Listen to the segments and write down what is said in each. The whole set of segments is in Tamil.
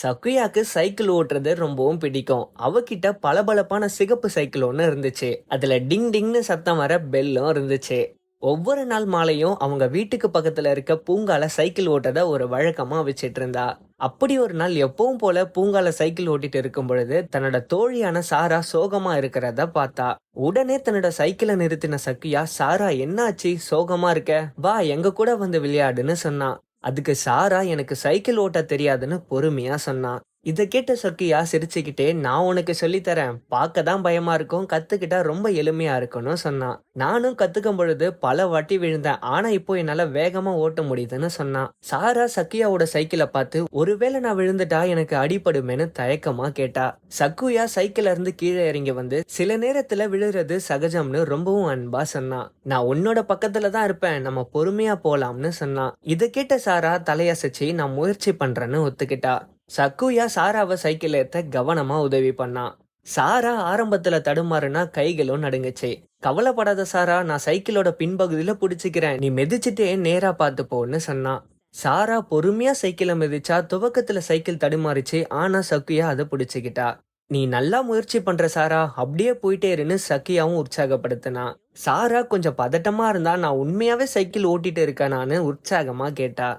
சக்குயாக்கு சைக்கிள் ஓட்டுறது ரொம்பவும் பிடிக்கும். அவகிட்ட பளபளப்பான சிகப்பு சைக்கிள் ஒன்று இருந்துச்சு. அதுல டிங் டிங்னு சத்தம் வர பெல்லும் இருந்துச்சு. ஒவ்வொரு நாள் மாலையும் அவங்க வீட்டுக்கு பக்கத்துல இருக்க பூங்கால சைக்கிள் ஓட்டத ஒரு வழக்கமா வச்சிட்டு இருந்தா. அப்படி ஒரு நாள் எப்பவும் போல பூங்கால சைக்கிள் ஓட்டிட்டு இருக்கும் பொழுது தன்னோட தோழியான சாரா சோகமா இருக்கிறத பார்த்தா. உடனே தன்னோட சைக்கிளை நிறுத்தின சக்கியா, சாரா என்னாச்சு, சோகமா இருக்க, வா எங்க கூட வந்து விளையாடுன்னு சொன்னா. அதுக்கு சாரா, எனக்கு சைக்கிள் ஓட்ட தெரியாதுன்னு பொறுமையா சொன்னா. இத கேட்ட சக்கியா சிரிச்சுக்கிட்டே, நான் உனக்கு சொல்லித் தரேன், பார்க்க தான் பயமா இருக்கும், கத்துக்கிட்டா ரொம்ப எளிமையா இருக்கும்னு சொன்னா. நானும் கத்துக்கும் பொழுது பல வாட்டி விழுந்தேன், ஆனா இப்போ என்னால வேகமா ஓட்ட முடியுதுன்னு சொன்னா. சாரா சக்கியாவோட சைக்கிளை பார்த்து, ஒருவேளை நான் விழுந்துட்டா எனக்கு அடிபடுமேன்னு தயக்கமா கேட்டா. சக்குயா சைக்கிள்ல இருந்து கீழே இறங்கி வந்து, சில நேரத்துல விழுறது சகஜம்னு ரொம்பவும் அன்பா சொன்னா. நான் உன்னோட பக்கத்துல தான் இருப்பேன், நம்ம பொறுமையா போலாம்னு சொன்னா. இத கேட்ட சாரா தலையசைச்சு நான் முயற்சி பண்றேன்னு ஒத்துக்கிட்டா. சக்குயா சாராவை சைக்கிள் ஏத்த கவனமா உதவி பண்ணா. சாரா ஆரம்பத்துல தடுமாறுனா கைகளும் நடுங்குச்சு. கவலைப்படாத சாரா, நான் சைக்கிளோட பின்பகுதியில புடிச்சுக்கிறேன், நீ மிதிச்சுட்டே நேரா பார்த்து போன்னு சொன்னா. சாரா பொறுமையா சைக்கிளை மிதிச்சா. துவக்கத்துல சைக்கிள் தடுமாறிச்சு, ஆனா சக்குயா அதை புடிச்சுக்கிட்டா. நீ நல்லா முயற்சி பண்ற சாரா, அப்படியே போயிட்டே இருன்னு சக்கியாவும் உற்சாகப்படுத்தினா. சாரா கொஞ்சம் பதட்டமா இருந்தா, நான் உண்மையாவே சைக்கிள் ஓட்டிட்டு இருக்கேனான்னு உற்சாகமா கேட்டா.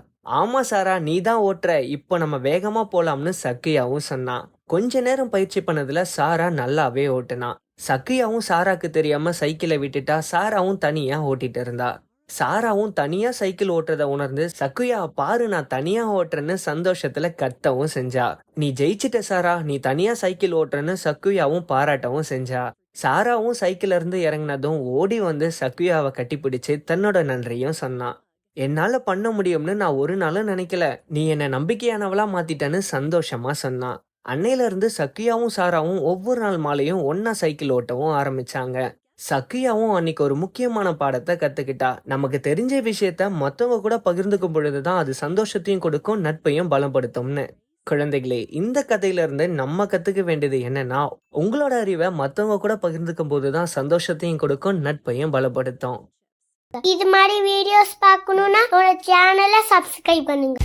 ஆமா சாரா, நீ தான் ஓட்டுற, இப்போ நம்ம வேகமா போலாம்னு சக்கியாவும் சொன்னா. கொஞ்ச நேரம் பயிற்சி பண்ணதுல சாரா நல்லாவே ஓட்டுனா. சக்கியாவும் சாராக்கு தெரியாம சைக்கிளை விட்டுட்டா. சாராவும் தனியா ஓட்டிட்டு இருந்தா. சாராவும் தனியா சைக்கிள் ஓட்டுறத உணர்ந்து, சக்குயா பாரு நான் தனியா ஓட்டுறேன்னு சந்தோஷத்துல கத்தவும் செஞ்சா. நீ ஜெயிச்சிட்ட சாரா, நீ தனியா சைக்கிள் ஓட்டுறன்னு சக்குயாவும் பாராட்டவும் செஞ்சா. சாராவும் சைக்கிள்ல இருந்து இறங்கினதும் ஓடி வந்து சக்குயாவை கட்டிப்பிடிச்சு தன்னோட நன்றியும் சொன்னா. என்னால பண்ண முடியும்னு நான் ஒரு நாளும் நினைக்கல, நீ என்ன நம்பிக்கையானவளா மாத்திட்டேன்னு சந்தோஷமா சொன்னா. அன்னையில இருந்து சக்கியாவும் சாராவும் ஒவ்வொரு நாள் மாலையும் ஒன்னா சைக்கிள் ஓட்டவும் ஆரம்பிச்சாங்க. சக்கியாவும் அன்னைக்கு ஒரு முக்கியமான பாடத்தை கத்துக்கிட்டா. நமக்கு தெரிஞ்ச விஷயத்த மத்தவங்க கூட பகிர்ந்துக்கும் பொழுதுதான் அது சந்தோஷத்தையும் கொடுக்கும், நட்பையும் பலப்படுத்தும்னு. குழந்தைகளே, இந்த கதையில இருந்து நம்ம கத்துக்க வேண்டியது என்னன்னா, உங்களோட அறிவை மத்தவங்க கூட பகிர்ந்துக்கும் போதுதான் சந்தோஷத்தையும் கொடுக்கும், நட்பையும் பலப்படுத்தும். இது மாதிரி வீடியோஸ் பார்க்கணும்னா ஒரு சேனலை சப்ஸ்கிரைப் பண்ணுங்க.